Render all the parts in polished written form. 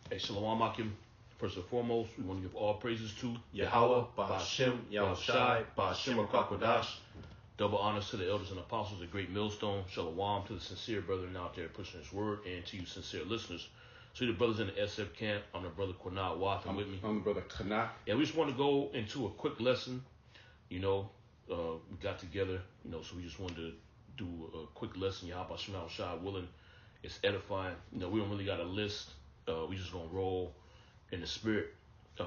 Hey, Shalom Akim. First and foremost, we want to give all praises to Yahweh, Ba'ashem, Yahushai, Ba'ashem HaKadosh. Double honors to the elders and apostles of Great Millstone. Shalom to the sincere brethren out there pushing his word, and to you sincere listeners. So the brothers in the SF camp, I'm the brother Quanat Watt, and with me. I'm brother Quanat. And we just want to go into a quick lesson. We got together, so we just wanted to do a quick lesson. Yahweh Ba'ashem Yahushai willing. It's edifying. We don't really got a list. We just going to roll in the spirit. If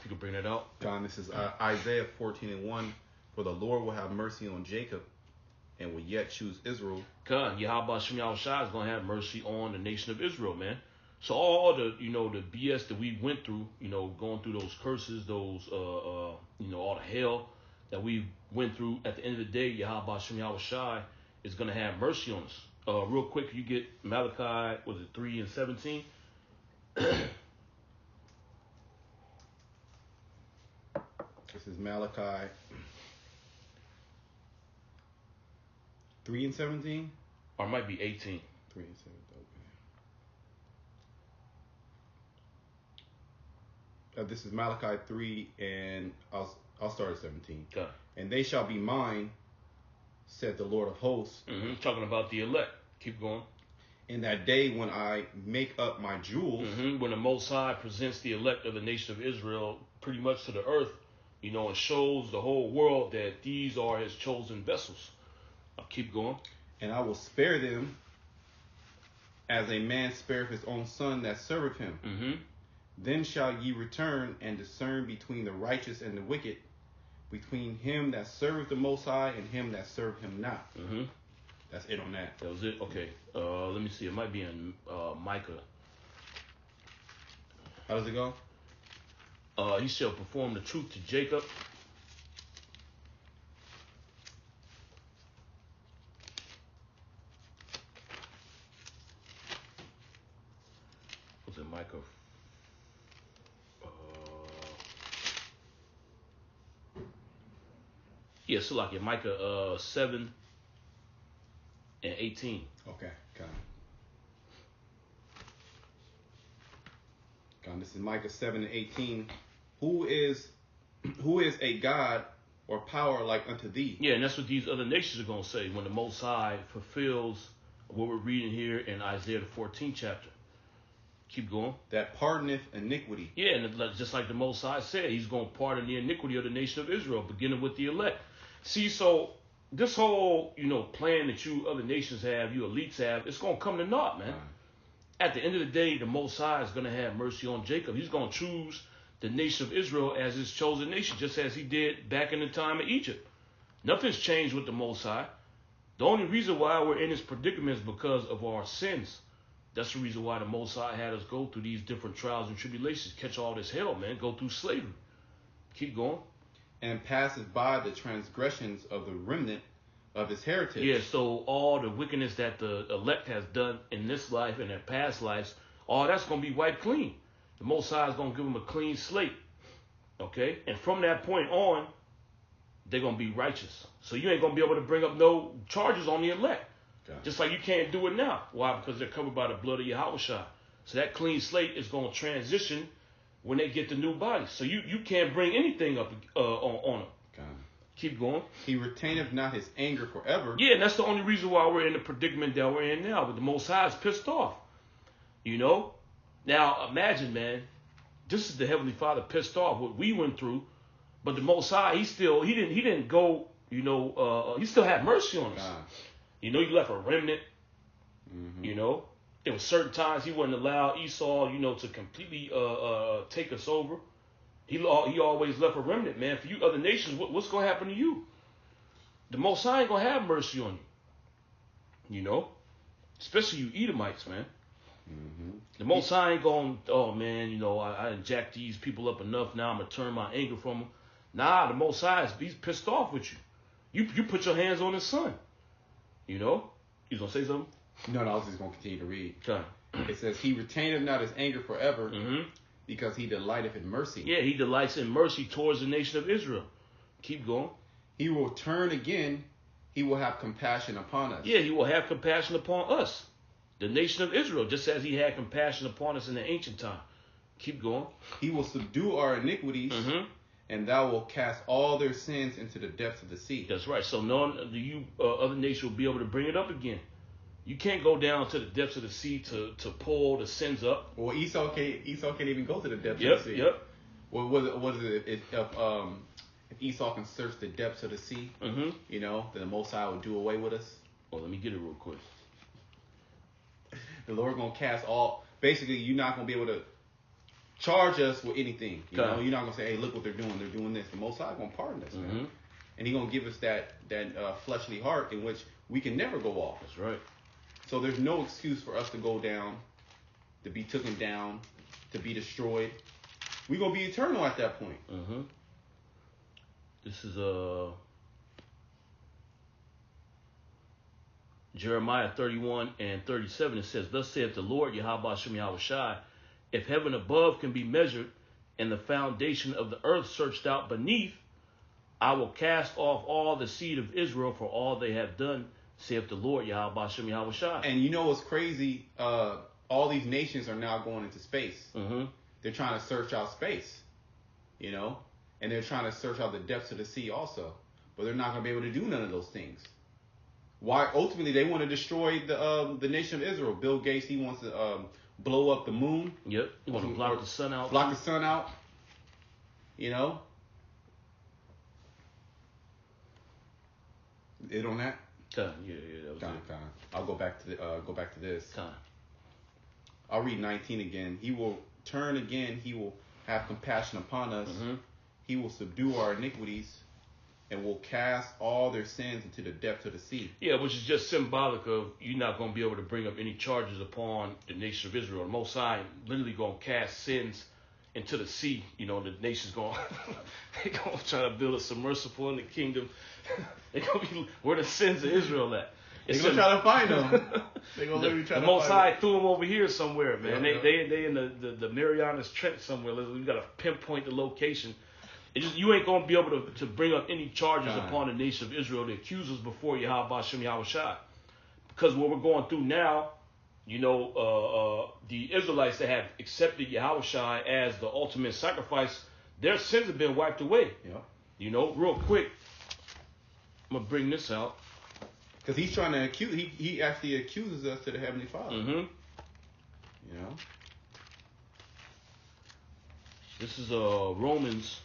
you could bring that out. God, this is Isaiah 14:1. For the Lord will have mercy on Jacob and will yet choose Israel. God, Yahweh Ba'ashem Yahushai is going to have mercy on the nation of Israel, man. So all the, the BS that we went through, going through those curses, those, all the hell that we went through, at the end of the day, Yahweh Ba'ashem Yahushai is going to have mercy on us. Real quick, you get Malachi, was it 3:17? This is Malachi 3:17? Or it might be 18. 3:17, okay. This is Malachi 3, and I'll start at 17. Okay. And they shall be mine, said the Lord of hosts. Talking about the elect. Keep going. In that day when I make up my jewels. When the Most High presents the elect of the nation of Israel pretty much to the earth, and shows the whole world that these are his chosen vessels. I'll keep going. And I will spare them as a man spareth his own son that serveth him. Then shall ye return and discern between the righteous and the wicked, between him that serveth the Most High and him that serveth him not. That's it on that. That was it? Okay. Let me see. It might be in Micah. How does it go? He shall perform the truth to Jacob. Was it Micah? So like in Micah 7 and 18. Okay, got it. This is Micah 7 and 18. Who is a God or power like unto thee? Yeah, and that's what these other nations are going to say when the Most High fulfills what we're reading here in Isaiah the 14th chapter. Keep going. That pardoneth iniquity. Yeah, and just like the Most High said, he's going to pardon the iniquity of the nation of Israel, beginning with the elect. See, so this whole, plan that you other nations have, you elites have, it's going to come to naught, man. At the end of the day, the Most High is going to have mercy on Jacob. He's going to choose the nation of Israel as his chosen nation, just as he did back in the time of Egypt. Nothing's changed with the Most High. The only reason why we're in this predicament is because of our sins. That's the reason why the Most High had us go through these different trials and tribulations, catch all this hell, man, go through slavery. Keep going. And passeth by the transgressions of the remnant of his heritage. Yeah, so all the wickedness that the elect has done in this life and their past lives, all that's going to be wiped clean. The Most High is going to give them a clean slate. Okay? And from that point on, they're going to be righteous. So you ain't going to be able to bring up no charges on the elect. Okay. Just like you can't do it now. Why? Because they're covered by the blood of Yahushua. So that clean slate is going to transition when they get the new body. So you can't bring anything up on them. Okay. Keep going. He retaineth not his anger forever. Yeah, and that's the only reason why we're in the predicament that we're in now. But the Most High is pissed off. Now imagine, man, this is the Heavenly Father pissed off what we went through, but the Most High, he didn't go, he still had mercy on us. God. He left a remnant. There were certain times he wouldn't allow Esau, to completely take us over. He always left a remnant, man. For you other nations, what's going to happen to you? The Most High ain't going to have mercy on you. Especially you Edomites, man. The Most High ain't going, oh, man, I done jacked these people up enough. Now I'm going to turn my anger from them. Nah, the Most High, he's pissed off with you. You put your hands on his son. You going to say something? No, I was just going to continue to read. Okay. It says, he retaineth not his anger forever, because he delighteth in mercy. Yeah, he delights in mercy towards the nation of Israel. Keep going. He will turn again. He will have compassion upon us. Yeah, he will have compassion upon us, the nation of Israel, just as he had compassion upon us in the ancient time. Keep going. He will subdue our iniquities, and thou will cast all their sins into the depths of the sea. That's right. So none of you other nations will be able to bring it up again. You can't go down to the depths of the sea to pull the sins up. Well, Esau can't even go to the depths of the sea. Yep. Well, what is it? If Esau can search the depths of the sea, you know, then the Most High will do away with us. Well, let me get it real quick. The Lord gonna cast all. Basically, you're not gonna be able to charge us with anything. You know, you're not gonna say, "Hey, look what they're doing. They're doing this." The Most High gonna pardon us, man. And He gonna give us that fleshly heart in which we can never go off. That's right. So there's no excuse for us to go down, to be taken down, to be destroyed. We're gonna be eternal at that point. This is Jeremiah 31 and 37. It says, "Thus saith the Lord, Yahweh Shem Yahushai, if heaven above can be measured, and the foundation of the earth searched out beneath, I will cast off all the seed of Israel for all they have done, saith the Lord, Yahweh Shem Yahushai." And you know what's crazy? All these nations are now going into space. They're trying to search out space, you know, and they're trying to search out the depths of the sea also. But they're not going to be able to do none of those things. Why? Ultimately, they want to destroy the nation of Israel. Bill Gates, he wants to blow up the moon. Yep. You want to block the sun out. Block the sun out. You know. It on that? Yeah, that was it. I'll go back to this. Time. I'll read 19 again. He will turn again. He will have compassion upon us. He will subdue our iniquities, and will cast all their sins into the depths of the sea. Yeah, which is just symbolic of you're not going to be able to bring up any charges upon the nation of Israel. The Most High literally going to cast sins into the sea. You know, the nation's going they're going to try to build a submersible in the kingdom. They're going to be where the sins of Israel at. They're going to try to find them. They're going to literally try to find them. The Most High threw them over here somewhere, man. Yeah, they in the Marianas Trench somewhere. We got to pinpoint the location. You ain't going to be able to bring up any charges upon the nation of Israel to accuse us before Yahweh Shem Yahushai. Because what we're going through now, you know, the Israelites that have accepted Yahushai as the ultimate sacrifice, their sins have been wiped away. Yeah. You know, real quick, I'm going to bring this out. Because he's trying to accuse, he actually accuses us to the Heavenly Father. You know? This is Romans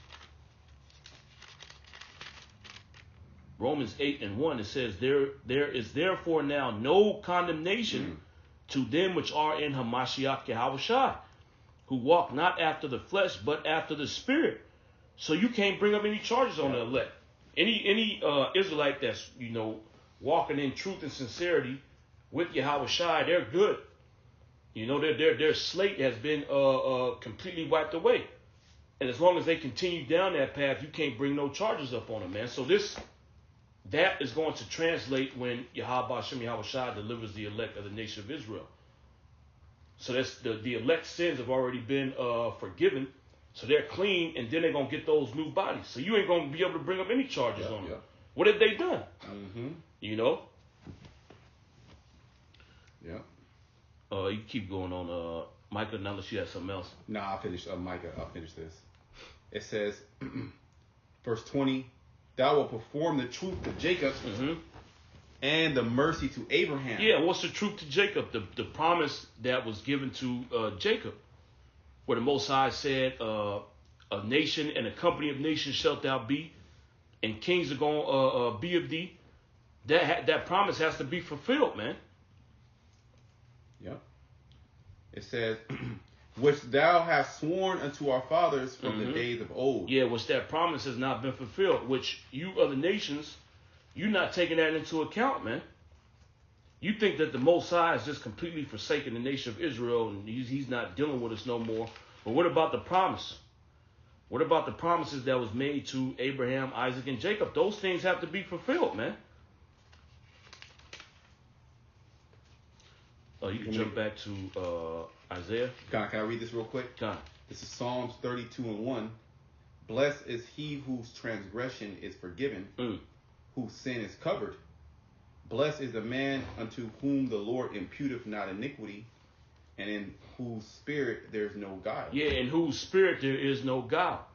8 and 1, it says, there is therefore now no condemnation to them which are in Hamashiach Yahushai, who walk not after the flesh, but after the Spirit. So you can't bring up any charges on the elect. Any Israelite that's, you know, walking in truth and sincerity with Yahushai, they're good. You know, their slate has been completely wiped away. And as long as they continue down that path, you can't bring no charges up on them, man. So that is going to translate when Yahweh Shem Yahushai delivers the elect of the nation of Israel. So that's the elect sins have already been forgiven. So they're clean, and then they're going to get those new bodies. So you ain't going to be able to bring up any charges on them. What have they done? You know? Yeah. You keep going on, Micah, now unless you have something else. No, I'll finish, Micah, I'll finish this. It says, verse 20, thou wilt perform the truth to Jacob and the mercy to Abraham. Yeah, what's the truth to Jacob? The promise that was given to Jacob, where the Most High said, a nation and a company of nations shalt thou be, and kings are going to be of thee. That promise has to be fulfilled, man. Yep. It says, which thou hast sworn unto our fathers from the days of old. Yeah, which that promise has not been fulfilled, which you other nations, you're not taking that into account, man. You think that the Most High is just completely forsaken the nation of Israel and he's not dealing with us no more. But what about the promise? What about the promises that was made to Abraham, Isaac, and Jacob? Those things have to be fulfilled, man. You can jump back to Isaiah. Can I read this real quick? This is Psalms 32 and 1. Blessed is he whose transgression is forgiven, whose sin is covered. Blessed is the man unto whom the Lord imputeth not iniquity, and in whose spirit there's no guile. Yeah, in whose spirit there is no guile.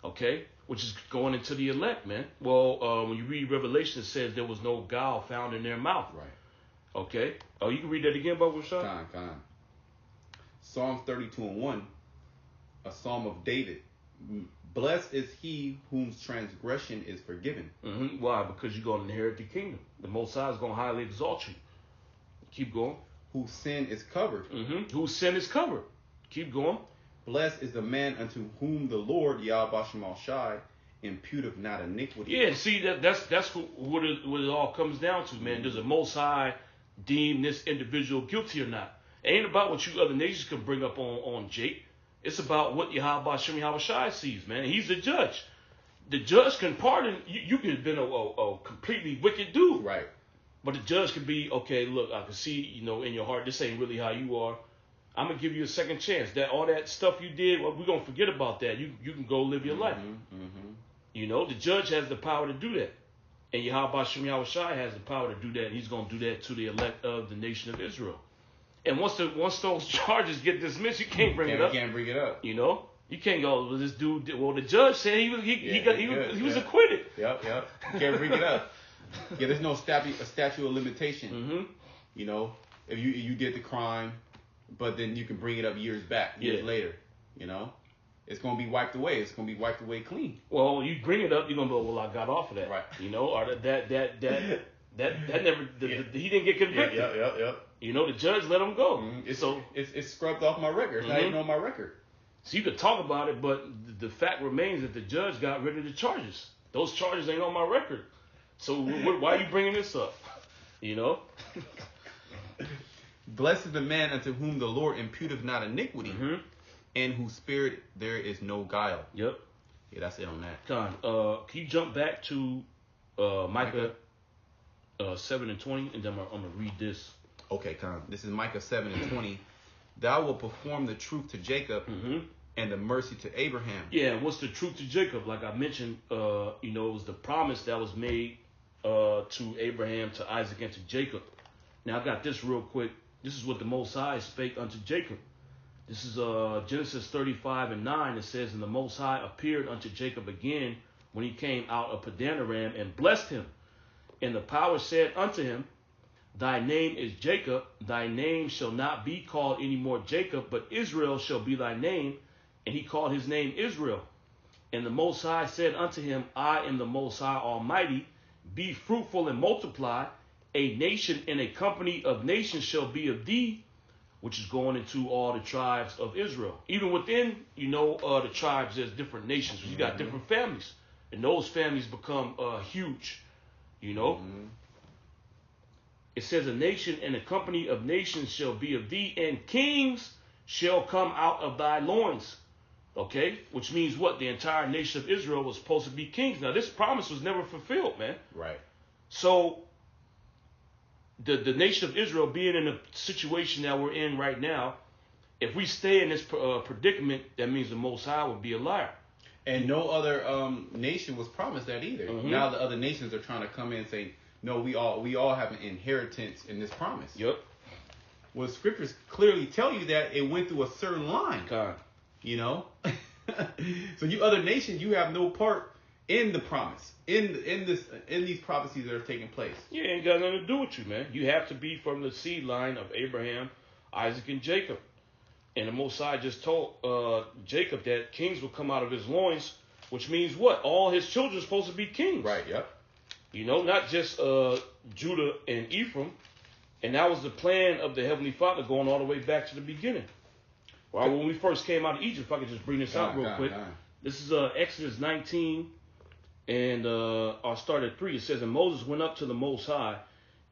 Okay? Which is going into the elect, man. Well, when you read Revelation, it says there was no guile found in their mouth. Right. Okay? Oh, you can read that again, Baba Rashad? Con. Psalm 32:1, a psalm of David. Blessed is he whose transgression is forgiven. Mm-hmm. Why? Because you're going to inherit the kingdom. The Most High is going to highly exalt you. Keep going. Whose sin is covered. Mm-hmm. Whose sin is covered. Keep going. Blessed is the man unto whom the Lord, Yahweh Shemel Shai, imputeth not iniquity. Yeah, see, that's what it all comes down to, man. Does the Most High deem this individual guilty or not? It ain't about what you other nations can bring up on Jake. It's about what Yahweh Shemel Shai sees, man. He's the judge. The judge can pardon. You could have been a completely wicked dude. Right. But the judge could be, okay, look, I can see, in your heart, this ain't really how you are. I'm going to give you a second chance. That all that stuff you did, well, we're going to forget about that. You can go live your life. Mm-hmm. The judge has the power to do that. And Yahweh Shemel Shai has the power to do that. And he's going to do that to the elect of the nation of Israel. And once those charges get dismissed, you can't bring it up. You can't bring it up. You can't go, well, this dude, well, the judge said he was acquitted. Yep. You can't bring it up. Yeah, there's no statute of limitation. Mm-hmm. If you did the crime, but then you can bring it up years later. It's going to be wiped away. It's going to be wiped away clean. Well, you bring it up, you're going to go, well, I got off of that. Right. Or that never, he didn't get convicted. Yep. The judge let him go. Mm-hmm. It's scrubbed off my record. It's not even on my record. So you could talk about it, but the fact remains that the judge got rid of the charges. Those charges ain't on my record. So why are you bringing this up? Blessed is the man unto whom the Lord imputeth not iniquity, in whose spirit there is no guile. Yep. Yeah, that's it on that. Con, can you jump back to Micah 7:20, and then I'm gonna read this. Okay, Con. This is Micah 7:20. Thou wilt perform the truth to Jacob and the mercy to Abraham. Yeah, what's the truth to Jacob? Like I mentioned, it was the promise that was made to Abraham, to Isaac, and to Jacob. Now I got this real quick. This is what the Most High spake unto Jacob. This is Genesis 35:9. It says, and the Most High appeared unto Jacob again when he came out of Padanaram and blessed him. And the power said unto him, thy name is Jacob, thy name shall not be called any more Jacob, but Israel shall be thy name. And he called his name Israel. And the Most High said unto him, I am the Most High Almighty, be fruitful and multiply. A nation and a company of nations shall be of thee, which is going into all the tribes of Israel. Even within, the tribes, there's different nations. You got different families. And those families become huge, It says a nation and a company of nations shall be of thee, and kings shall come out of thy loins. Okay? Which means what? The entire nation of Israel was supposed to be kings. Now, this promise was never fulfilled, man. Right. So, the nation of Israel being in the situation that we're in right now, if we stay in this predicament, that means the Most High would be a liar. And no other nation was promised that either. Now the other nations are trying to come in and say, no, we all have an inheritance in this promise. Yep. Well, the scriptures clearly tell you that it went through a certain line. God. So you other nations, you have no part in the promise, in these prophecies that are taking place. Yeah, ain't got nothing to do with you, man. You have to be from the seed line of Abraham, Isaac, and Jacob. And the Most High just told Jacob that kings will come out of his loins, which means what? All his children are supposed to be kings. Right, yep. Not just Judah and Ephraim. And that was the plan of the Heavenly Father going all the way back to the beginning. Well, when we first came out of Egypt, if I could just bring this out real quick. This is Exodus 19, and I'll start at 3. It says, and Moses went up to the Most High,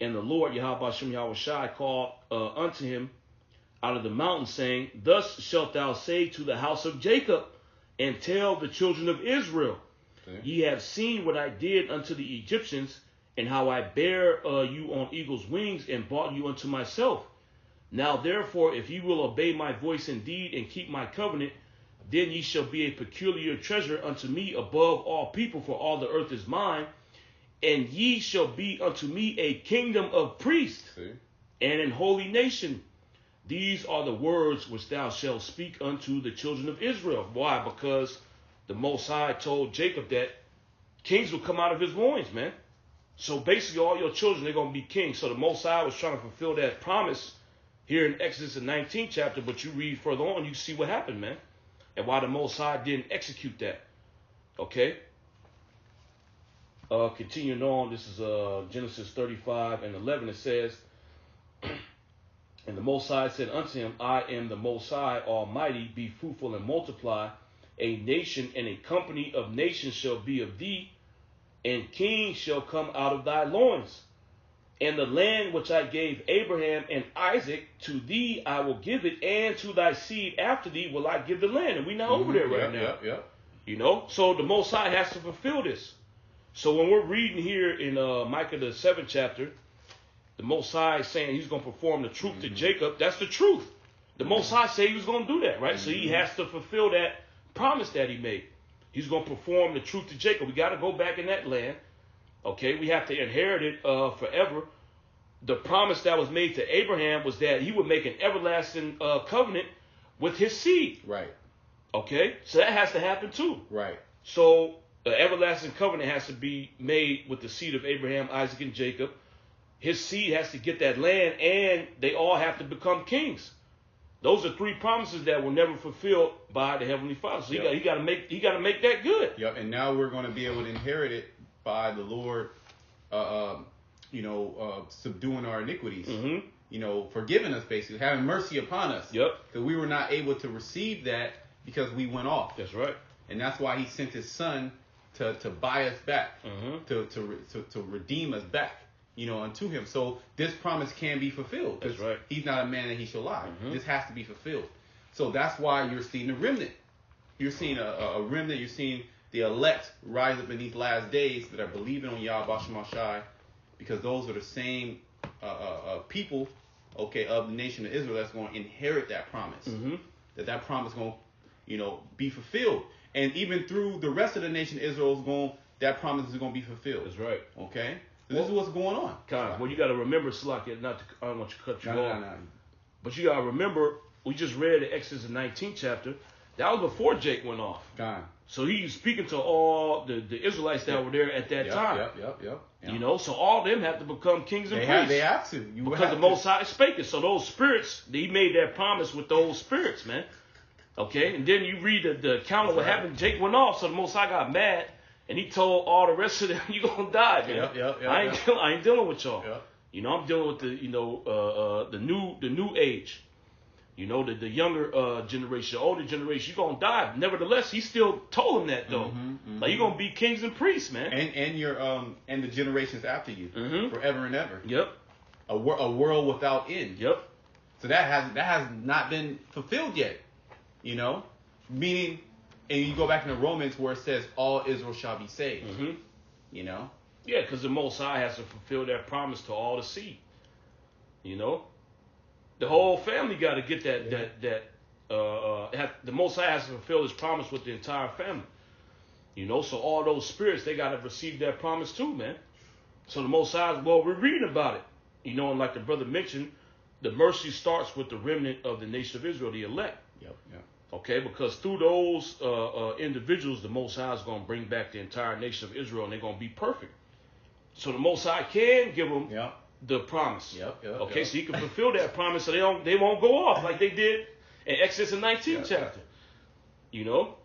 and the Lord, Yahweh Shemel Shai, called unto him out of the mountain, saying, thus shalt thou say to the house of Jacob, and tell the children of Israel, ye have seen what I did unto the Egyptians, and how I bare you on eagle's wings, and brought you unto myself. Now therefore, if ye will obey my voice indeed, and keep my covenant, then ye shall be a peculiar treasure unto me above all people, for all the earth is mine. And ye shall be unto me a kingdom of priests, and an holy nation. These are the words which thou shalt speak unto the children of Israel. Why? Because the Most High told Jacob that kings will come out of his loins, man. So basically all your children, they're going to be kings. So the Most High was trying to fulfill that promise here in Exodus the 19th chapter, but you read further on, you see what happened, man. And why the Most High didn't execute that. Okay? Continuing on, this is Genesis 35 and 11. It says, and the Most High said unto him, I am the Most High, Almighty, be fruitful and multiply. A nation and a company of nations shall be of thee, and kings shall come out of thy loins. And the land which I gave Abraham and Isaac, to thee I will give it, and to thy seed after thee will I give the land. And we're not over there right now. You know, so the Most High has to fulfill this. So when we're reading here in Micah the 7th chapter, the Most High is saying he's going to perform the truth to Jacob. That's the truth. The Most High said he was going to do that, right? So he has to fulfill that promise that he made. He's going to perform the truth to Jacob. We got to go back in that land. Okay, we have to inherit it forever. The promise that was made to Abraham was that he would make an everlasting covenant with his seed. Right. Okay, so that has to happen too. Right. So the everlasting covenant has to be made with the seed of Abraham, Isaac, and Jacob. His seed has to get that land, and they all have to become kings. Those are three promises that were never fulfilled by the Heavenly Father. So he got to make that good. Yep. And now we're going to be able to inherit it by the Lord, subduing our iniquities. Mm-hmm. You know, forgiving us, basically, having mercy upon us. Yep. Because we were not able to receive that because we went off. That's right. And that's why He sent His Son to buy us back, to redeem us back, you know, unto Him. So this promise can be fulfilled. That's right. He's not a man that He shall lie. Mm-hmm. This has to be fulfilled. So that's why you're seeing a remnant. You're seeing a remnant. You're seeing the elect rise up in these last days that are believing on Yahweh Shemashai, because those are the same people, okay, of the nation of Israel that's going to inherit that promise. Mm-hmm. That promise going to, you know, be fulfilled. And even through the rest of the nation of Israel, that promise is going to be fulfilled. That's right. Okay? So this is what's going on. Well, you got to remember, Slakia, I don't want you to cut you off. No. But you got to remember, we just read the Exodus 19th chapter. That was before Jake went off. God. So he's speaking to all the Israelites that were there at that time. Yep. You know, so all of them have to become kings and priests. They have to. Because the Most High spake it. So those spirits, he made that promise with those spirits, man. Okay, and then you read the account of what happened. Jake went off, so the Most High got mad, and he told all the rest of them, "You gonna die, man. I ain't dealing with y'all. Yep. You know, I'm dealing with the new age. You know, the younger generation, the older generation. You gonna die. Nevertheless, he still told them that though. Mm-hmm. Like, you're gonna be kings and priests, man. And your and the generations after you, forever and ever. Yep. A world without end. Yep. So that has not been fulfilled yet. You know, meaning, and you go back into Romans where it says all Israel shall be saved. Mm-hmm. You know. Yeah, because the Most High has to fulfill that promise to all the seed. You know, the whole family got to get the Most High has to fulfill His promise with the entire family. You know, so all those spirits, they got to receive that promise too, man. So the Most High, well, we're reading about it. You know, and like the brother mentioned, the mercy starts with the remnant of the nation of Israel, the elect. Yep. Okay, because through those individuals, the Most High is going to bring back the entire nation of Israel, and they're going to be perfect. So the Most High can give them the promise. Okay, so He can fulfill that promise, so they won't go off like they did in Exodus 19th chapter. You know,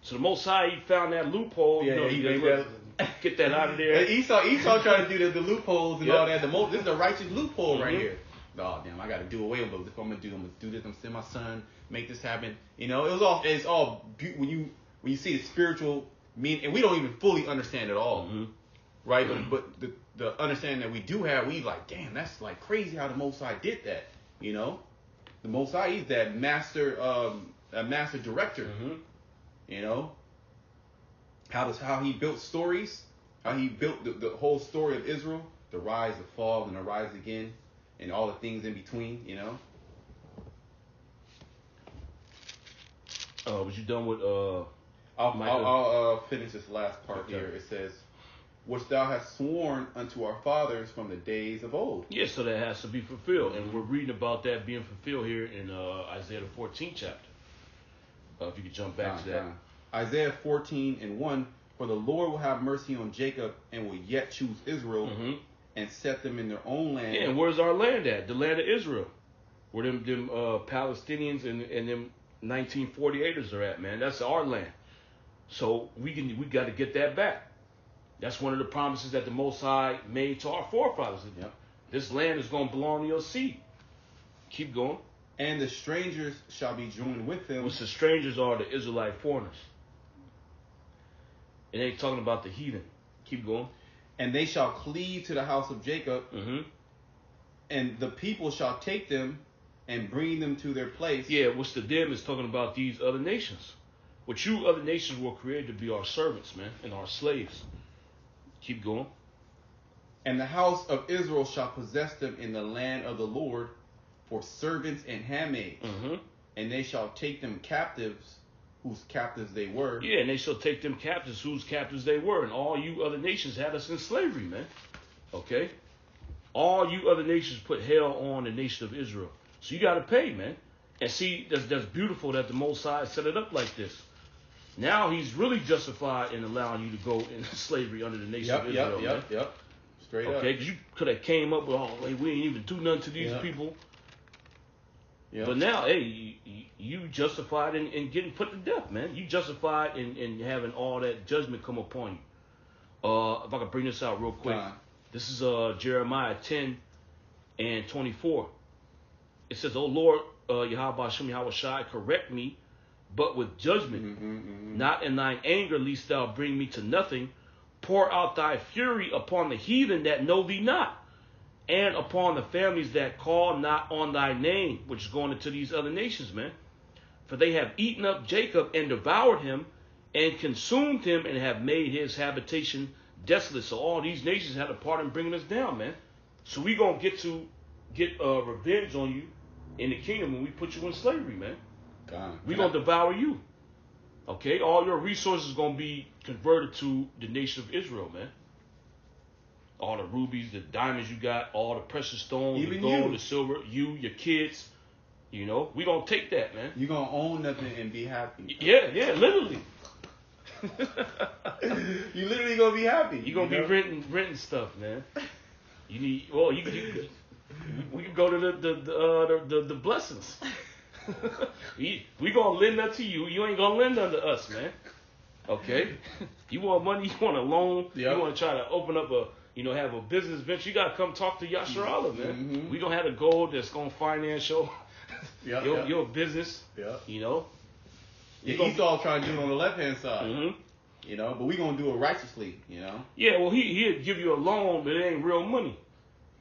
so the Most High, He found that loophole. Get that out of there. Esau trying to do the loopholes and all that. This is a righteous loophole right here. Oh damn! I got to do away with this. I'm gonna do this. I'm gonna send my son. Make this happen. You know, it's all when you see the spiritual meaning, and we don't even fully understand it all, right? But the understanding that we do have, we like, damn, that's like crazy how the Most High did that. You know, the Most High, He's that master director. You know, how He built stories, how He built the whole story of Israel, the rise, the fall, and the rise again. And all the things in between, you know. Was you done with? I'll finish this last part here. It says, which thou hast sworn unto our fathers from the days of old. Yeah, so that has to be fulfilled. And we're reading about that being fulfilled here in Isaiah the 14th chapter. If you could jump back to that. Isaiah 14:1, for the Lord will have mercy on Jacob and will yet choose Israel and set them in their own land. Yeah, and where's our land at? The land of Israel. Where them Palestinians and them 1948ers are at, man. That's our land. So we got to get that back. That's one of the promises that the Most High made to our forefathers. Yep. This land is going to belong to your seed. Keep going. And the strangers shall be joined with them. Which the strangers are the Israelite foreigners. It ain't talking about the heathen. Keep going. And they shall cleave to the house of Jacob. And the people shall take them and bring them to their place. Yeah, which the them is talking about these other nations. Which you other nations were created to be our servants, man, and our slaves. Keep going. And the house of Israel shall possess them in the land of the Lord for servants and handmaids. And they shall take them captives, whose captives they were. Yeah, and they shall take them captives, whose captives they were. And all you other nations had us in slavery, man. Okay? All you other nations put hell on the nation of Israel. So you got to pay, man. And see, that's beautiful that the Most High set it up like this. Now he's really justified in allowing you to go into slavery under the nation of Israel. Yep. Straight up. Okay, because you could have came up with, we ain't even do nothing to these people. Yep. But now, hey, you justified in getting put to death, man. You justified in having all that judgment come upon you. If I could bring this out real quick. This is Jeremiah 10:24. It says, O Lord, Yahweh Hashem Yahweh Shai, correct me, but with judgment, not in thine anger, lest thou bring me to nothing. Pour out thy fury upon the heathen that know thee not, and upon the families that call not on thy name, which is going into these other nations, man. For they have eaten up Jacob and devoured him, and consumed him, and have made his habitation desolate. So all these nations had a part in bringing us down, man. So we gonna get revenge on you in the kingdom when we put you in slavery, man. We're going to devour you. Okay? All your resources going to be converted to the nation of Israel, man. All the rubies, the diamonds you got, all the precious stones, the gold, the silver, your kids. You know, we're going to take that, man. You're going to own nothing and be happy. Yeah, literally. You literally going to be happy. You're going to be renting stuff, man. You need, we can go to the blessings. we gonna lend that to you. You ain't gonna lend unto us, man. Okay? You want money? You want a loan? Yep. You want to try to open up have a business venture? You gotta come talk to Yasser Allah, man. We gonna have a goal that's gonna finance your business. Yeah. You know. Esau trying to do it on the left hand side. You know, but we gonna do it righteously. You know. Yeah. Well, he'll give you a loan, but it ain't real money.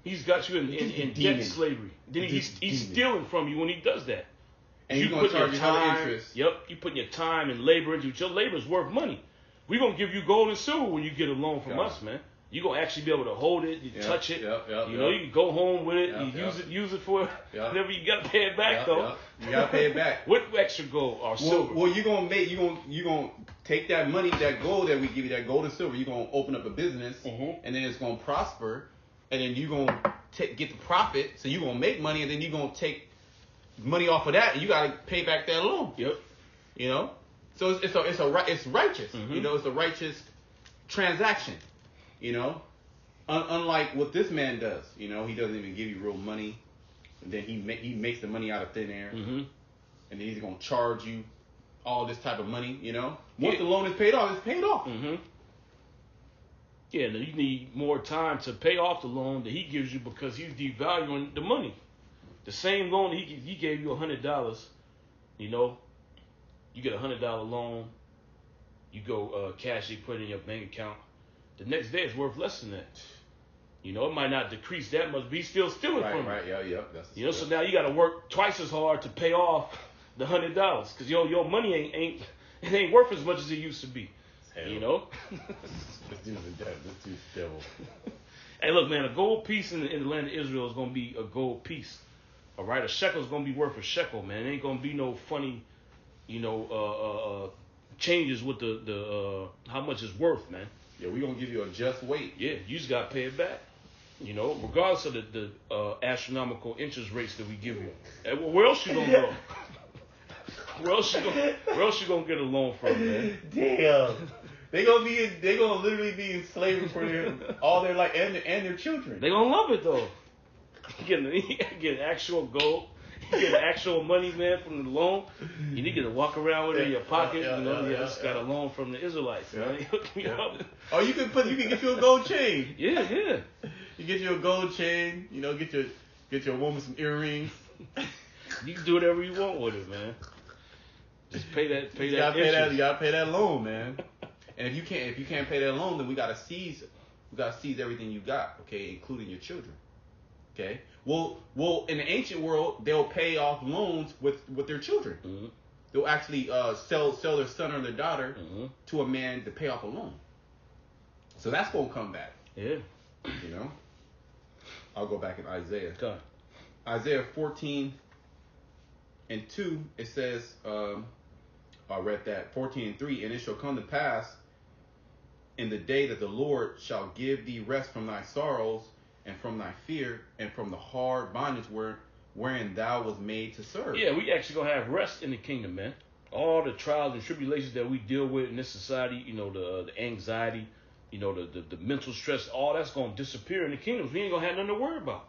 He's got you in debt slavery. Then he's stealing from you when he does that. And you put your time, interest. Yep, you putting your time and labor into it. Your labor is worth money. We're going to give you gold and silver when you get a loan from us, man. You're going to actually be able to hold it, touch it. You know, you can go home with it, use it for whatever. You got to pay it back, though. You got to pay it back. What extra gold or silver? Well, you're going to take that money, that gold that we give you, that gold and silver, you're going to open up a business, and then it's going to prosper, and then you're going to get the profit, so you're going to make money, and then you're going to take money off of that, and you got to pay back that loan. Yep. You know, so it's righteous. You know, it's a righteous transaction. You know, unlike what this man does. You know, he doesn't even give you real money, and then he makes the money out of thin air, and then he's gonna charge you all this type of money. You know, once the loan is paid off, it's paid off. Yeah, now you need more time to pay off the loan that he gives you because he's devaluing the money. The same loan he gave you $100, you know, you get a $100 loan, you go cash it, put it in your bank account. The next day it's worth less than that. You know, it might not decrease that much, but he's still stealing from you. Right, yeah. You know, so now you got to work twice as hard to pay off the $100 because your money ain't worth as much as it used to be. Hell. You know. This dude's devil. Hey, look, man, a gold piece in the land of Israel is gonna be a gold piece. All right, a shekel is gonna be worth a shekel, man. It ain't gonna be no funny, changes with the how much it's worth, man. Yeah, we're going to give you a just weight. Yeah, you just got to pay it back. You know, regardless of the astronomical interest rates that we give you. And where else you going to go? Where else you gonna get a loan from, man? Damn. They gonna literally be in slavery for all their life and their children. They gonna love it though. You get actual gold, you get actual money, man, from the loan. You need to walk around with it in your pocket. Just got a loan from the Israelites, man. Hook me up. Oh, you can get you a gold chain. Yeah. You get you a gold chain. You know, get your woman some earrings. You can do whatever you want with it, man. Just pay that. You gotta pay that loan, man. And if you can't pay that loan, then we gotta seize everything you got, okay, including your children. Okay. Well, in the ancient world, they'll pay off loans with their children. Mm-hmm. They'll actually sell their son or their daughter to a man to pay off a loan. So that's gonna come back. Yeah. You know. I'll go back in Isaiah. Okay. Isaiah 14:2, it says. I read that 14:3, and it shall come to pass in the day that the Lord shall give thee rest from thy sorrows and from thy fear and from the hard bondage wherein thou was made to serve. Yeah, we actually gonna have rest in the kingdom, man. All the trials and tribulations that we deal with in this society, you know, the anxiety, you know, the mental stress, all that's gonna disappear in the kingdoms. We ain't gonna have nothing to worry about.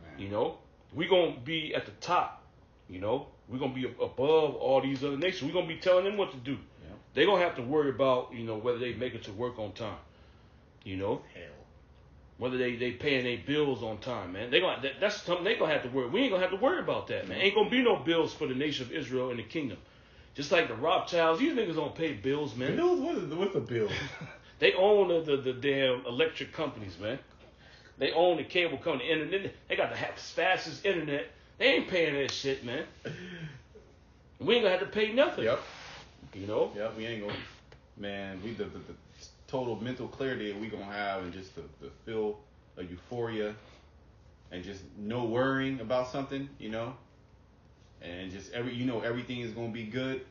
Man. You know, we gonna be at the top. You know, we're going to be above all these other nations. We're going to be telling them what to do. Yeah. They're going to have to worry about, you know, whether they make it to work on time. You know? Hell. Whether they paying their bills on time, man. That's something they're going to have to worry. We ain't going to have to worry about that, man. Ain't going to be no bills for the nation of Israel and the kingdom. Just like the Rothschilds, these niggas don't pay bills, man. Bills? What's a bill? They own the damn electric companies, man. They own the cable company. And they got the fastest internet. They ain't paying that shit, man. We ain't gonna have to pay nothing. Yep. You know? Yep, we ain't gonna. Man, the total mental clarity that we gonna have and just the feel of euphoria and just no worrying about something, you know? And just everything is gonna be good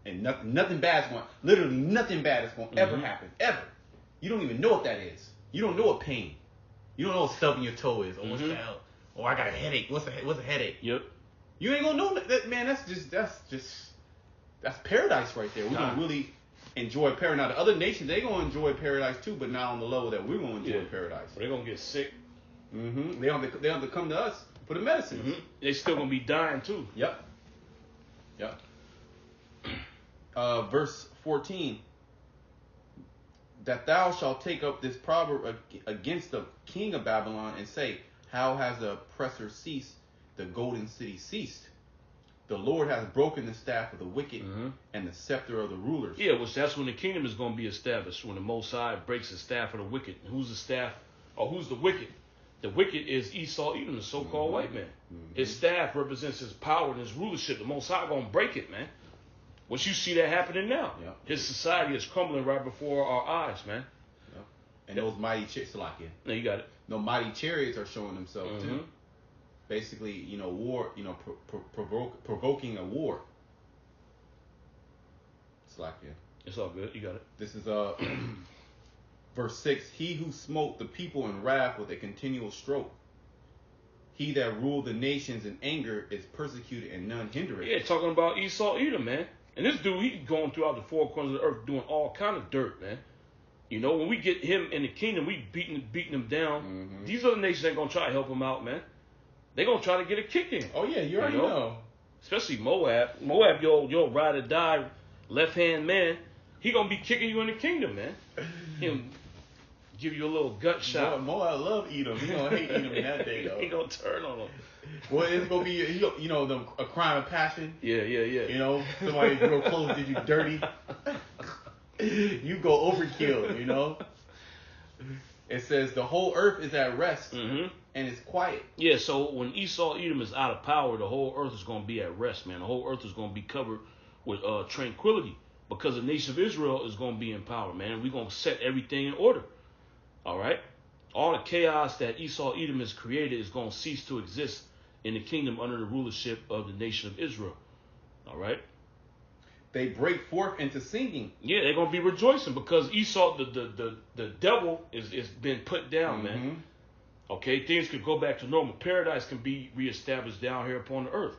and nothing bad is going, literally nothing bad is gonna ever happen. Ever. You don't even know what that is. You don't know what pain. You don't know what stubbing your toe is. Or what's the hell? Oh, I got a headache. What's a headache? Yep. You ain't gonna know that, man. That's paradise right there. We're gonna really enjoy paradise. Now the other nations, they gonna enjoy paradise too, but not on the level that we're gonna enjoy paradise. They're gonna get sick. They have to come to us for the medicines. They still gonna be dying too. Yep. Verse 14. That thou shalt take up this proverb against the king of Babylon and say, how has the oppressor ceased? The golden city ceased. The Lord has broken the staff of the wicked and the scepter of the rulers. Yeah, that's when the kingdom is going to be established, when the Most High breaks the staff of the wicked. And who's the staff, or who's the wicked? The wicked is Esau, Edom, the so-called white man. His staff represents his power and his rulership. The Most High going to break it, man. What you see that happening now. Yep. His society is crumbling right before our eyes, man. Yep. And those mighty chariots, no, you got it. No, mighty chariots are showing themselves too. Basically, you know, war, you know, provoking a war. Slakia. It's all good. You got it. This is verse 6. He who smote the people in wrath with a continual stroke. He that ruled the nations in anger is persecuted and none hinder it. Yeah, talking about Esau, Edom, man. And this dude, he's going throughout the four corners of the earth doing all kind of dirt, man. You know, when we get him in the kingdom, we beating him down. These other nations ain't gonna try to help him out, man. They gonna try to get a kick in. Oh yeah, you already know. Especially Moab. Moab, your ride or die left hand man. He gonna be kicking you in the kingdom, man. He'll give you a little gut shot. Moab love Edom. He gonna hate Edom in that day though. He gonna turn on him. Well, it's gonna be a crime of passion. Yeah. You know, somebody real close did you dirty. You go overkill, you know. It says the whole earth is at rest and it's quiet. Yeah, so when Esau, Edom is out of power, the whole earth is going to be at rest, man. The whole earth is going to be covered with tranquility because the nation of Israel is going to be in power, man. We're going to set everything in order. All right? All the chaos that Esau, Edom has created is going to cease to exist in the kingdom under the rulership of the nation of Israel. All right? they break forth into singing. Yeah, they're gonna be rejoicing because Esau, the devil is been put down, man. Okay, things could go back to normal. Paradise can be reestablished down here upon the earth.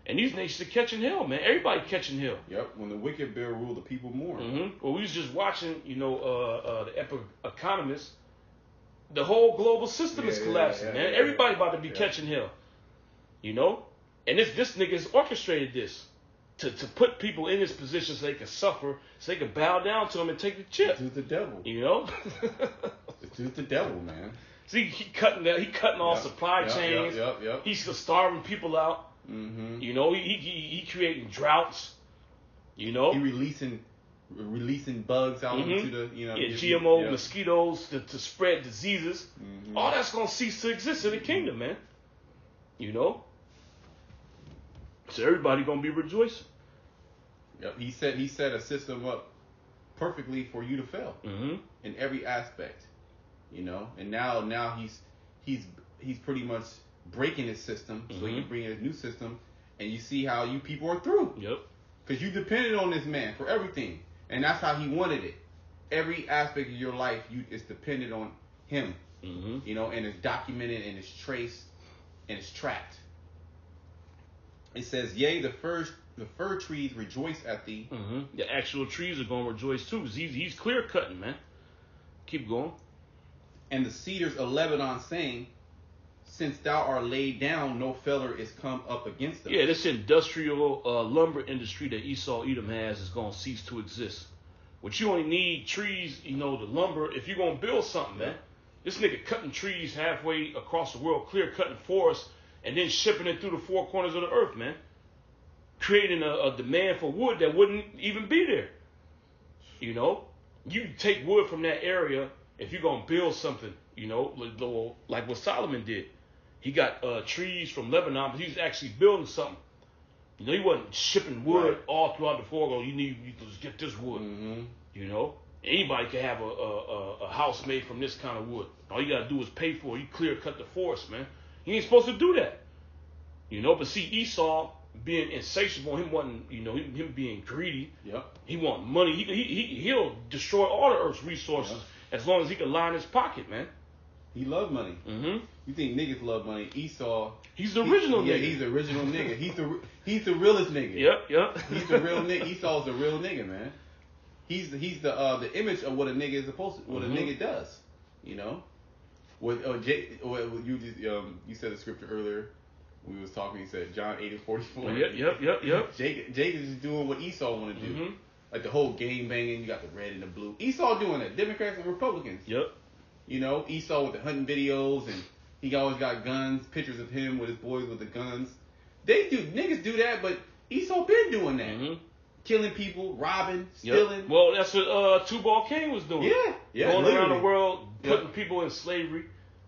And these nations are catching hell, man. Everybody catching hell. Yep. When the wicked bear rule, the people mourn. Well, we was just watching, the Epic Economist. The whole global system is collapsing, man. Everybody about to be catching hell. You know? And this nigga has orchestrated this to put people in this position so they can suffer, so they can bow down to him and take the chip. This is the devil. You know? This is the devil, man. See, he cutting off supply chains. Yep. He's starving people out. You know, he creating droughts. You know, he releasing bugs out into the GMO mosquitoes to spread diseases. All that's gonna cease to exist in the kingdom, man. You know, so everybody gonna be rejoicing. Yep. He set a system up perfectly for you to fail in every aspect. You know, and now he's pretty much breaking his system so he can bring in a new system, and you see how you people are through. Yep. Because you depended on this man for everything, and that's how he wanted it. Every aspect of your life is dependent on him. You know, and it's documented and it's traced and it's tracked. It says, "Yea, the fir trees rejoice at thee." The actual trees are gonna rejoice too, because he's clear cutting, man. Keep going. And the cedars of Lebanon saying, "Since thou art laid down, no feller is come up against us." Yeah, this industrial lumber industry that Esau Edom has is going to cease to exist. But you only need trees, the lumber, if you're going to build something, man. This nigga cutting trees halfway across the world, clear cutting forests, and then shipping it through the four corners of the earth, man. Creating a demand for wood that wouldn't even be there. You know? You take wood from that area if you're going to build something, like what Solomon did. He got trees from Lebanon, but he was actually building something. He wasn't shipping wood all throughout the forest. You just get this wood. Anybody can have a house made from this kind of wood. All you gotta do is pay for it. You clear cut the forest, man. He ain't supposed to do that. But see, Esau being insatiable, him wanting, him being greedy. Yep. He want money. He'll destroy all the earth's resources as long as he can line his pocket, man. He love money. You think niggas love money? Esau. He's the original nigga. Yeah, he's the original nigga. He's the realest nigga. Yep. He's the real nigga. Esau's the real nigga, man. He's the image of what a nigga is supposed to, what a nigga does. What you said the scripture earlier. We was talking. He said John 8:44. Yep. Jacob is doing what Esau want to do. Like the whole game banging. You got the red and the blue. Esau doing that. Democrats and Republicans. Yep. Esau with the hunting videos, and he always got guns, pictures of him with his boys with the guns. Niggas do that, but Esau been doing that. Killing people, robbing, stealing. Yep. Well, that's what Tubal Cain was doing. Yeah. Going around the world, putting people in slavery,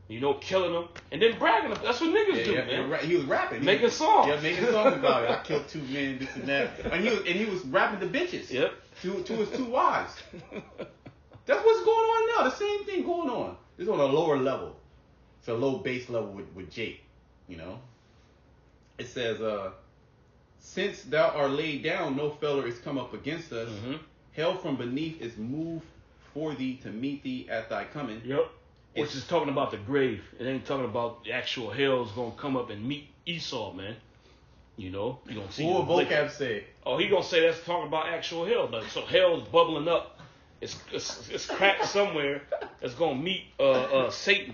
killing them, and then bragging them. That's what niggas do, man. He was rapping. Making songs. Yeah, making songs about it. I killed 2 men, this and that. And he was rapping the bitches. Yep. To his 2 wives. That's what's going on now. The same thing going on. It's on a lower level. It's a low base level with Jake. It says, "Since thou art laid down, no feller is come up against us. Hell from beneath is moved for thee to meet thee at thy coming." Yep. Which is talking about the grave. It ain't talking about the actual hell is going to come up and meet Esau, man. You gonna see. What will vocab say? Oh, he gonna say that's talking about actual hell. So hell is bubbling up. It's cracked somewhere that's gonna meet Satan.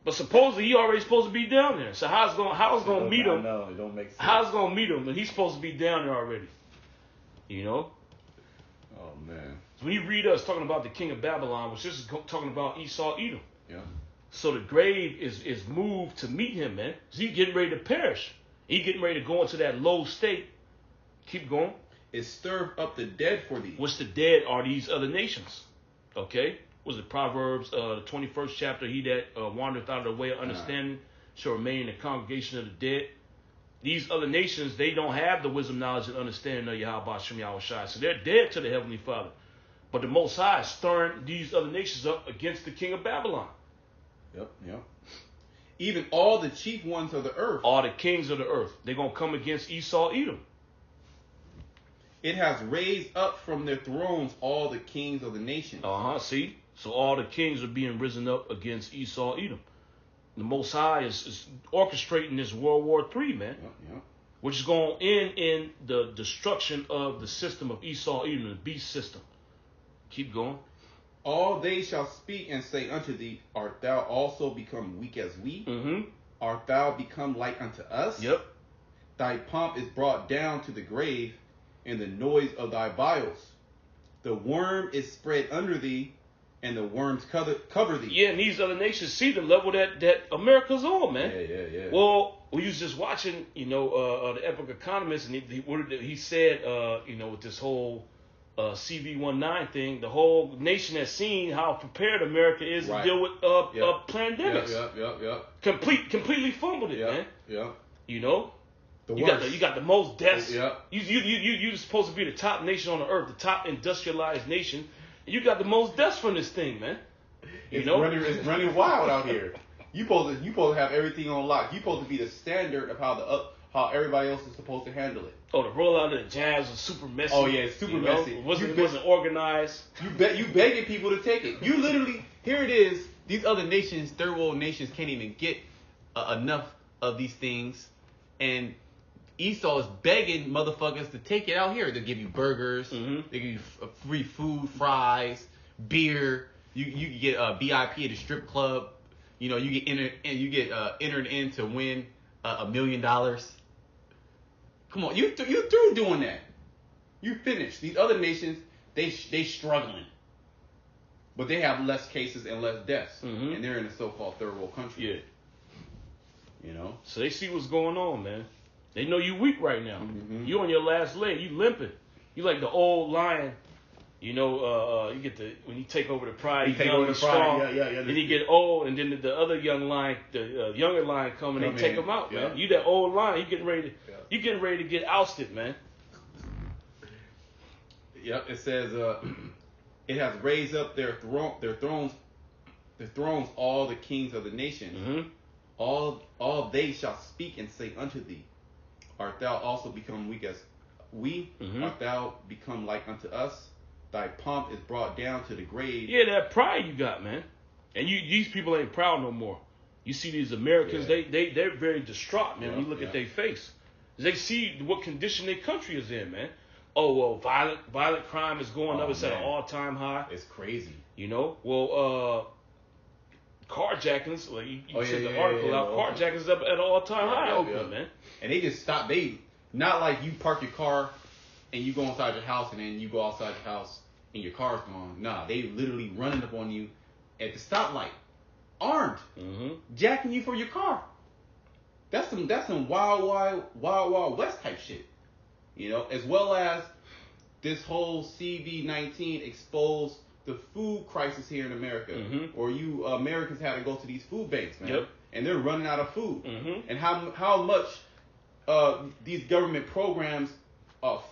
But supposedly he already supposed to be down there. So how's gonna meet him? No, it don't make sense. How's gonna meet him? And he's supposed to be down there already. Oh man. When you read us talking about the king of Babylon, which this is talking about Esau Edom. Yeah. So the grave is moved to meet him, man. So he's getting ready to perish. He's getting ready to go into that low state. Keep going. Is stirred up the dead for thee. Which the dead are these other nations. Okay? Was it Proverbs, the 21st chapter, he that wandereth out of the way of understanding shall remain in the congregation of the dead. These other nations, they don't have the wisdom, knowledge, and understanding of Yahweh Shem Yahweh Shai. So they're dead to the Heavenly Father. But the Most High is stirring these other nations up against the king of Babylon. Yep. Even all the chief ones of the earth. All the kings of the earth. They're going to come against Esau Edom. It has raised up from their thrones all the kings of the nations. See? So all the kings are being risen up against Esau, Edom. The Most High is orchestrating this World War III, man. Yep. Which is going to end in the destruction of the system of Esau, Edom, the beast system. Keep going. All they shall speak and say unto thee, art thou also become weak as we? Mm-hmm. Art thou become like unto us? Yep. Thy pomp is brought down to the grave, and the noise of thy vials. The worm is spread under thee, and the worms cover thee. Yeah, and these other nations see the level that America's on, man. Yeah. Well, we was just watching, the Epic Economist, and he said, with this whole CV19 thing, the whole nation has seen how prepared America is to deal with pandemics. Yep. Completely fumbled it, man. Yeah. You got the most deaths. Yep. You're supposed to be the top nation on the earth, the top industrialized nation. You got the most deaths from this thing, man. It's running wild out here. You supposed to have everything on lock. You supposed to be the standard of how everybody else is supposed to handle it. Oh, the rollout of the jabs was super messy. Oh yeah, it's super messy. It wasn't organized. You begging people to take it. You literally, here it is. These other nations, third world nations, can't even get enough of these things, and Esau is begging motherfuckers to take it out here. They'll give you burgers. Mm-hmm. They give you free food, fries, beer. You get VIP at the strip club. You get entered in to win $1 million. Come on, you through doing that. You finished. These other nations, they struggling, but they have less cases and less deaths, and they're in a so-called third world country. Yeah. So they see what's going on, man. They know you weak right now. Mm-hmm. You on your last leg. You limping. You like the old lion. You get when you take over the pride, he's young and strong. Yeah. Then you get old, and then the other young lion, the younger lion come and they take him out, man. You that old lion, you getting ready to get ousted, man. Yep. It says it has raised up their thrones, all the kings of the nations. Mm-hmm. All they shall speak and say unto thee, art thou also become weak as we? Mm-hmm. Art thou become like unto us? Thy pomp is brought down to the grave. Yeah, that pride you got, man. And these people ain't proud no more. You see these Americans, they're very distraught, man. When you look at their face, they see what condition their country is in, man. Oh well, violent crime is going up. It's at an all-time high. It's crazy. Carjackings, like you said the article out. Carjackings up at an all-time high, Oakland, man. And they just stop. They not like you park your car and you go inside your house and then you go outside your house and your car's gone. Nah, they literally running up on you at the stoplight, armed, jacking you for your car. That's some wild west type shit. As well as this whole CV19 exposed the food crisis here in America, or you Americans had to go to these food banks, man, and they're running out of food, and how much these government programs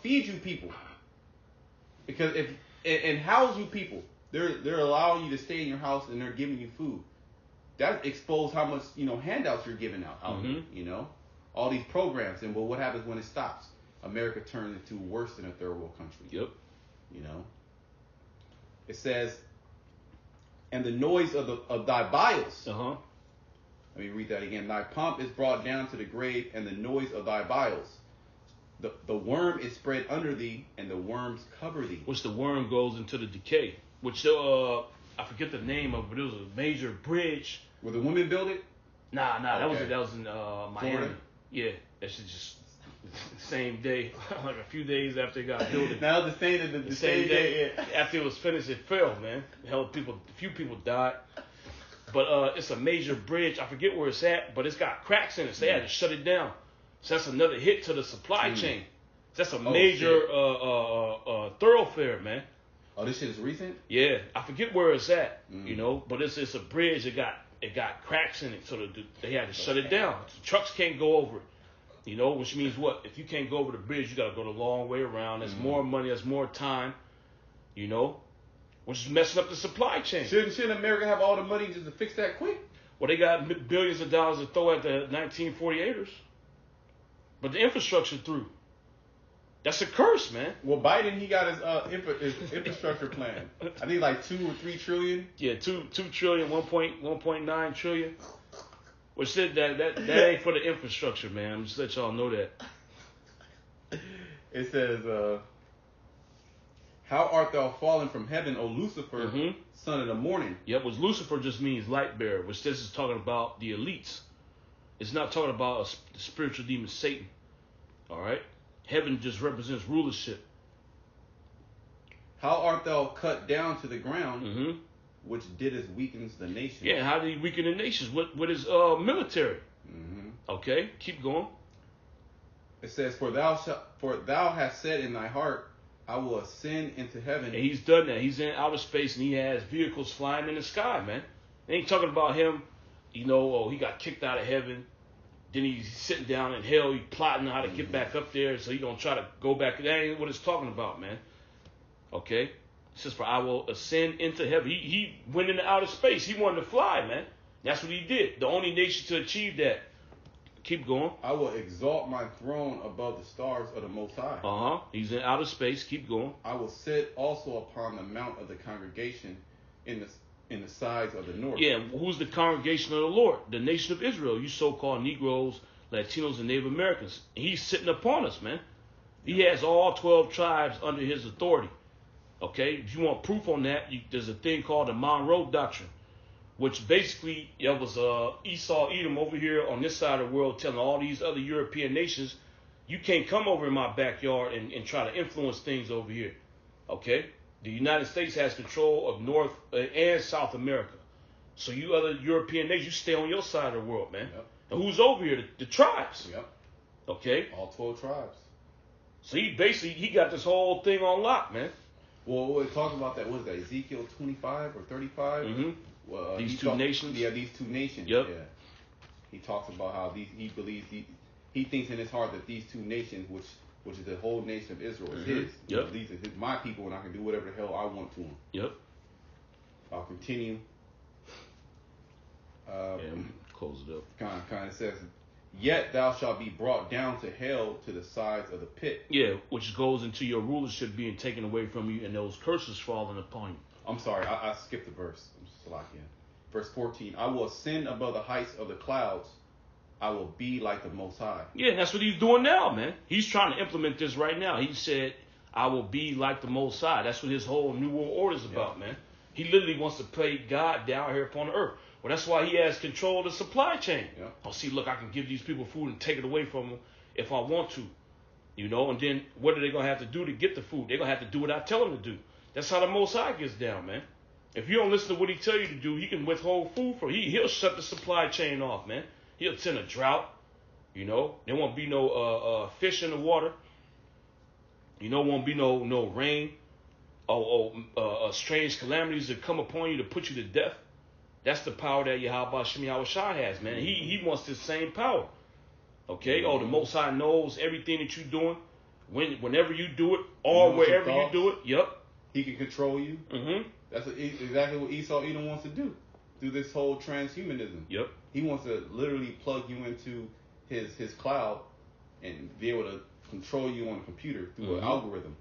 feed you people, because and house you people, they're allowing you to stay in your house and they're giving you food. That exposed how much handouts you're giving out here, all these programs, and what happens when it stops? America turns into worse than a third world country. Yep. It says, and the noise of thy vials. Uh-huh. Let me read that again. Thy pomp is brought down to the grave, and the noise of thy vials. The worm is spread under thee, and the worms cover thee. Which the worm goes into the decay. Which I forget the name of it, but it was a major bridge. Where the women built it? Nah, that was in Miami. Florida? Yeah, that shit just the same day, like a few days after it got built. Now the same day. After it was finished, it fell, man. A few people died. But it's a major bridge. I forget where it's at, but it's got cracks in it. So they had to shut it down. So that's another hit to the supply chain. So that's a major thoroughfare, man. Oh, this shit is recent? Yeah, I forget where it's at, but it's a bridge. It got cracks in it, so they had to shut it down. The trucks can't go over it, which means what? If you can't go over the bridge, you got to go the long way around. There's more money, there's more time, which is messing up the supply chain. Shouldn't America have all the money just to fix that quick? Well, they got billions of dollars to throw at the 1948ers, but the infrastructure through. That's a curse, man. Well, Biden, he got his infrastructure plan. I think like 2 or 3 trillion. Yeah, 2 trillion, 1.9 trillion. Which said that ain't for the infrastructure, man. I'm just let y'all know that. It says, how art thou fallen from heaven, O Lucifer, son of the morning? Yep, which Lucifer just means light bearer, which this is talking about the elites. It's not talking about the spiritual demon Satan. All right? Heaven just represents rulership. How art thou cut down to the ground, which didst weakens the nation? Yeah, how did he weaken the nations? What is military? Okay, keep going. It says, for thou hast said in thy heart, I will ascend into heaven. And he's done that. He's in outer space and he has vehicles flying in the sky, man. They ain't talking about him, he got kicked out of heaven. Then he's sitting down in hell. He's plotting how to get back up there. So he's going to try to go back. That ain't what it's talking about, man. Okay? It says, for I will ascend into heaven. He went into outer space. He wanted to fly, man. That's what he did. The only nation to achieve that. Keep going. I will exalt my throne above the stars of the Most High. He's in outer space. Keep going. I will sit also upon the mount of the congregation in the sides of the north. Yeah, who's the congregation of the Lord? The nation of Israel. You so-called Negroes, Latinos, and Native Americans. He's sitting upon us, man. He has all 12 tribes under his authority. Okay? If you want proof on that, there's a thing called the Monroe Doctrine, which basically it was Esau Edom over here on this side of the world telling all these other European nations, you can't come over in my backyard and try to influence things over here. Okay? The United States has control of North and South America. So you other European nations, you stay on your side of the world, man. Yep. And who's over here? The tribes. Yep. Okay? All 12 tribes. So he got this whole thing on lock, man. Well, it talks about that, what is that, Ezekiel 25 or 35? Well, these two nations? Yeah, these 2 nations. Yep. Yeah. He talks about how he believes, he thinks in his heart that these 2 nations, which is the whole nation of Israel, is his. Yep. These are my people, and I can do whatever the hell I want to them. Yep. I'll continue. Close it up. Kind of says, yet thou shalt be brought down to hell to the sides of the pit. Yeah, which goes into your rulership being taken away from you and those curses falling upon you. I'm sorry, I skipped the verse. I'm just slacking. Verse 14, I will ascend above the heights of the clouds. I will be like the Most High. Yeah, that's what he's doing now, man. He's trying to implement this right now. He said, I will be like the Most High. That's what his whole New World Order is about, man. He literally wants to play God down here upon the earth. Well, that's why he has control of the supply chain. Yeah. Oh, see, look, I can give these people food and take it away from them if I want to. And then what are they going to have to do to get the food? They're going to have to do what I tell them to do. That's how the Most High gets down, man. If you don't listen to what he tell you to do, he can withhold food from you. He'll shut the supply chain off, man. He'll send a drought. There won't be no fish in the water. Won't be no rain. Strange calamities that come upon you to put you to death. That's the power that Yahweh Shem Yahushua has, man. He wants the same power. Okay? The Most High knows everything that you're doing. Whenever you do it, or wherever you do it. Yep. He can control you. That's exactly what Esau Edom wants to do through this whole transhumanism. Yep. He wants to literally plug you into his cloud and be able to control you on a computer through an algorithm.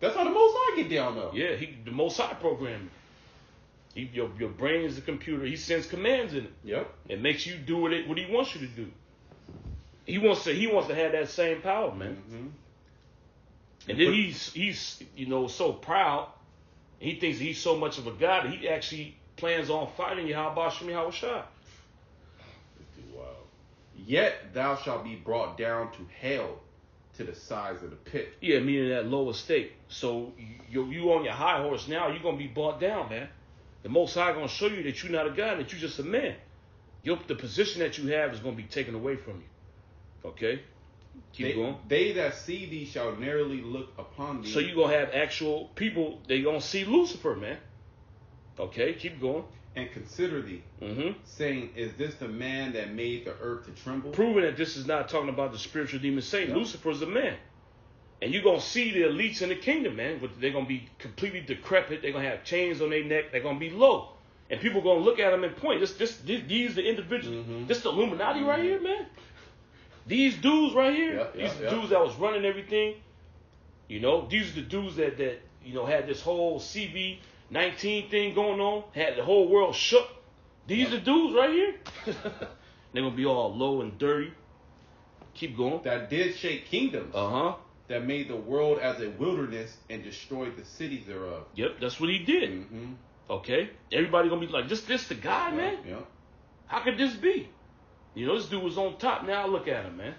That's how the Most High get down, though. Yeah, the Most High program. Your brain is a computer. He sends commands in it. Yep. It makes you do what he wants you to do. He wants to have that same power, man. And then he's so proud. He thinks he's so much of a god that he actually plans on fighting Yahweh Shem Yahushua. Wow. Yet thou shalt be brought down to hell, to the sides of the pit. Yeah, meaning that lower state. So you on your high horse now, you're going to be brought down, man. The Most High going to show you that you're not a God, that you're just a man. The position that you have is going to be taken away from you. Okay? Keep going. They that see thee shall narrowly look upon thee. So you're going to have actual people, they're going to see Lucifer, man. Okay? Keep going. And consider thee, saying, is this the man that made the earth to tremble? Proving that this is not talking about the spiritual demon Satan. Yep. Lucifer's a man. And you're going to see the elites in the kingdom, man. They're going to be completely decrepit. They're going to have chains on their neck. They're going to be low. And people are going to look at them and point. These the individuals. This the Illuminati right here, man. These dudes right here. These dudes that was running everything. You know, these are the dudes that had this whole CV-19 thing going on, had the whole world shook. These are dudes right here. They're gonna be all low and dirty. Keep going. That did shake kingdoms. That made the world as a wilderness and destroyed the cities thereof. Yep, that's what he did. Mm-hmm. Okay, everybody gonna be like, this the guy, man? Yeah. How could this be? You know, this dude was on top. Now look at him, man.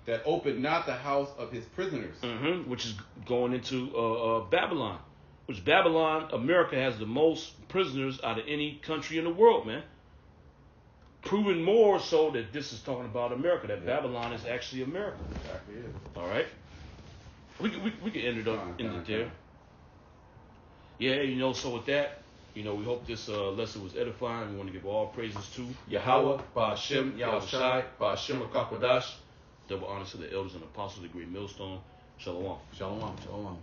That opened not the house of his prisoners. Which is going into Babylon. Which Babylon, America has the most prisoners out of any country in the world, man. Proving more so that this is talking about America, that Babylon is actually America. Exactly it. All right? We can end it up in the there. Yeah, you know, so with that, you know, we hope this lesson was edifying. We want to give all praises to Yahweh, Ba'ashem, Yahushai, Ba'ashem HaKakwadash. Double honors to the elders and apostles of the great millstone. Shalom. Shalom. Shalom.